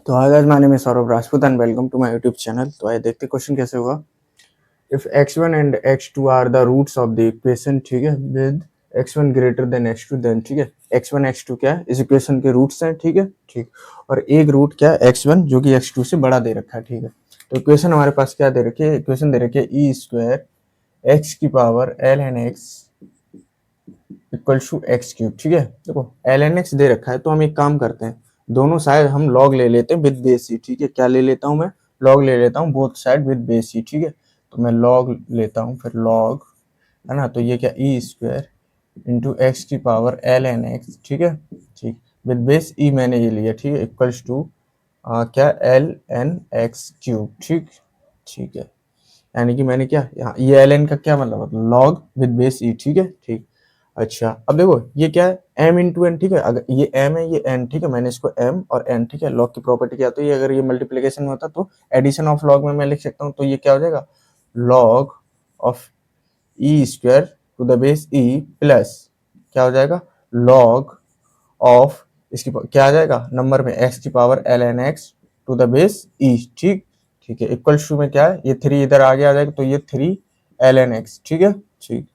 तो hi guys, my name is Saurabh Rajput and welcome to my YouTube channel. तो आइए देखते क्वेश्चन कैसे होगा। If x1 and x2 are the roots of the equation, ठीक है, with x1 greater than x2, then ठीक है x1 x2 क्या है, इस इक्वेशन के रूट्स हैं, ठीक है, ठीक। और एक रूट क्या है x1 जो कि x2 से बड़ा दे रखा है, ठीक है। तो इक्वेशन हमारे पास क्या दे रखी है, इक्वेशन दे रखी है ई स्क्वायर एक्स की power L N x equal to x cube, ठीक है। देखो एल एन एक्स दे रखा है तो हम एक काम करते हैं, दोनों साइड हम लॉग ले लेते हैं विद बेस ई, ठीक है। क्या ले लेता हूं मैं, लॉग ले लेता हूं both side with base E, ठीक है। तो मैं लॉग लेता हूं, फिर लॉग है ना, तो ये क्या ई स्क्वायर इंटू एक्स की पावर एल एन एक्स, ठीक है, ठीक। विद बेस ई मैंने ये लिया, ठीक है, इक्वल्स टू क्या एल एन एक्स क्यूब, ठीक, ठीक है। यानी कि मैंने क्या यहाँ ये एल एन का क्या मतलब लॉग विद बेस ई, ठीक है, ठीक। अच्छा अब देखो ये क्या है, m इंटू एन, ठीक है। अगर ये m है ये n, ठीक है, मैंने इसको m और n, ठीक है, लॉग की प्रॉपर्टी क्या, तो ये अगर ये मल्टीप्लिकेशन में होता तो एडिशन ऑफ लॉग में मैं लिख सकता हूँ, तो ये क्या हो जाएगा log of e square to the base e plus क्या हो जाएगा लॉग ऑफ इसकी क्या आ जाएगा नंबर में x की power L N X to the base E, ठीक, ठीक है। इक्वल टू में क्या है, ये 3 इधर आगे आ जाएगा तो ये 3 एल एन एक्स, ठीक है, ठीक।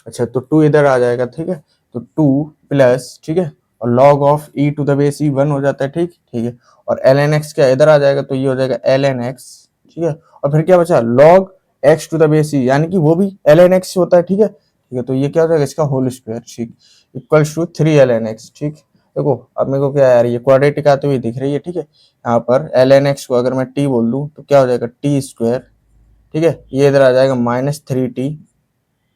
अच्छा तो 2 इधर आ जाएगा, ठीक है, तो 2 प्लस, ठीक है, और log of E to the base E 1 हो जाता है, ठीक, ठीक है। और एल एन एक्स क्या इधर आ जाएगा तो ये हो जाएगा एल एन एक्स, ठीक है। और फिर क्या बचा log X to the base E, यानी कि वो भी एल एन एक्स होता है, ठीक है, ठीक है। तो ये क्या हो जाएगा इसका होल स्क्वायर, ठीक, equals to 3 l N x, ठीक। देखो अब मेरे को क्या यार ये क्वाड्रेटिक आते हुए दिख रही है, ठीक है। यहाँ पर एल एन एक्स को अगर मैं टी बोल दूं तो क्या हो जाएगा टी स्क्वायर, ठीक है, ये इधर आ जाएगा माइनस 3t,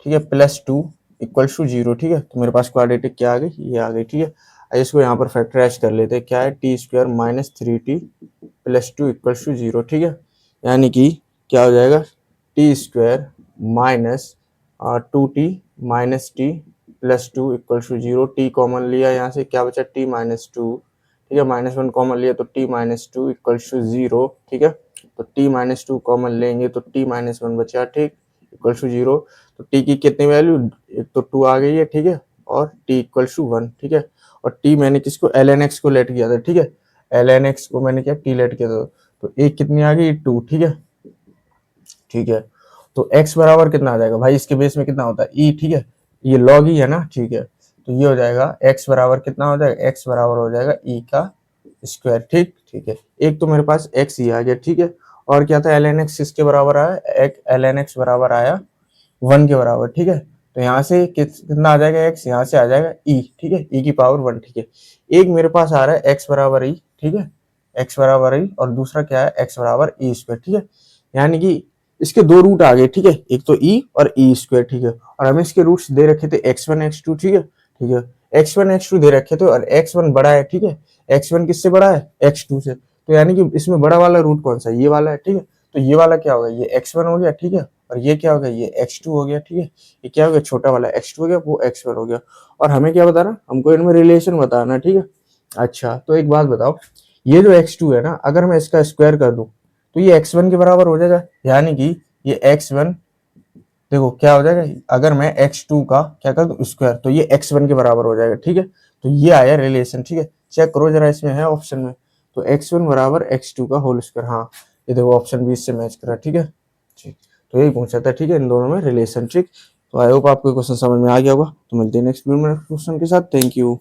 ठीक है, प्लस 2 इक्वल टू 0, ठीक है। तो मेरे पास क्वाड्रेटिक क्या आ गई, ये आ गई, ठीक है। आइए इसको यहाँ पर फैक्टराइज कर लेते हैं, क्या है t square minus 3t plus 2 equal to 0, ठीक है। यानी कि क्या हो जाएगा t square minus 2t minus t plus 2 equal to 0। T common लिया यहाँ से, क्या बचा टी माइनस 2, ठीक है, माइनस 1 कॉमन लिया तो टी माइनस 2 इक्वल टू 0, ठीक है। तो टी माइनस 2 कॉमन लेंगे तो टी माइनस 1 बचा, ठीक, इक्वल टू 0। तो टी की कितनी वैल्यू, एक तो 2 आ गई है, ठीक है, और टी इक्वल टू 1, ठीक है। और टी मैंने किसको एल एन एक्स को लेट किया था, ठीक है, एल एन एक्स को मैंने क्या टी लेट किया था, तो एक कितनी आ गई 2, ठीक है, ठीक है। तो x बराबर कितना आ जाएगा भाई, इसके बेस में कितना होता है ई, ठीक है, ये लॉग ही है ना, ठीक है। तो ये हो जाएगा x बराबर कितना हो जाएगा, x बराबर हो जाएगा ई का स्क्वायर, ठीक, ठीक है। एक तो मेरे पास x ही आ गया, ठीक है। और क्या था एल एन एक्स किसके बराबर आया, एक एल एन एक्स बराबर आया 1 के बराबर, ठीक है। तो यहाँ से कितना आ जाएगा x, यहाँ से आ जाएगा e, ठीक है, e की पावर 1, ठीक है। एक मेरे पास आ रहा है x बराबर e, ठीक है, x बराबर e, और दूसरा क्या है x बराबर e स्क्वायर, ठीक है। यानी कि इसके दो रूट आ गए, ठीक है, एक तो e और e स्क्वायर, ठीक है। और हमें इसके रूट्स दे रखे थे x1 x2, ठीक है, ठीक है। x1 x2 दे रखे थे और x1 बड़ा है, ठीक है, x1 किससे बड़ा है x2 से, तो यानी कि इसमें बड़ा वाला रूट कौन सा है, ये वाला है, ठीक है। तो ये वाला क्या होगा, ये x1 हो गया, ठीक है, और ये क्या हो गया ये x2 हो गया, ठीक है। ये क्या हो गया छोटा वाला x2 हो गया, वो x1 हो गया। और हमें क्या बताना, हमको इनमें रिलेशन बताना, ठीक है। अच्छा तो एक बात बताओ, ये जो x2 है ना, अगर मैं इसका स्क्वायर कर दूं तो ये x1 के बराबर हो जाएगा, यानी कि ये x1 देखो क्या हो जाएगा, अगर मैं x2 का क्या कर दूं स्क्वायर तो ये x1 के बराबर हो जाएगा, ठीक है। तो ये आया रिलेशन, ठीक है। चेक करो जरा, इसमें है ऑप्शन में, तो x1 बराबर x2 का होल स्क्वायर, हाँ ये देखो ऑप्शन 20 से मैच करा, ठीक है, ठीक। तो यही पूछा था, ठीक है, इन दोनों में रिलेशन, ठीक। तो आई होप आपको क्वेश्चन समझ में आ गया होगा। तो मिलते हैं नेक्स्ट वीडियो में क्वेश्चन के साथ। Thank you.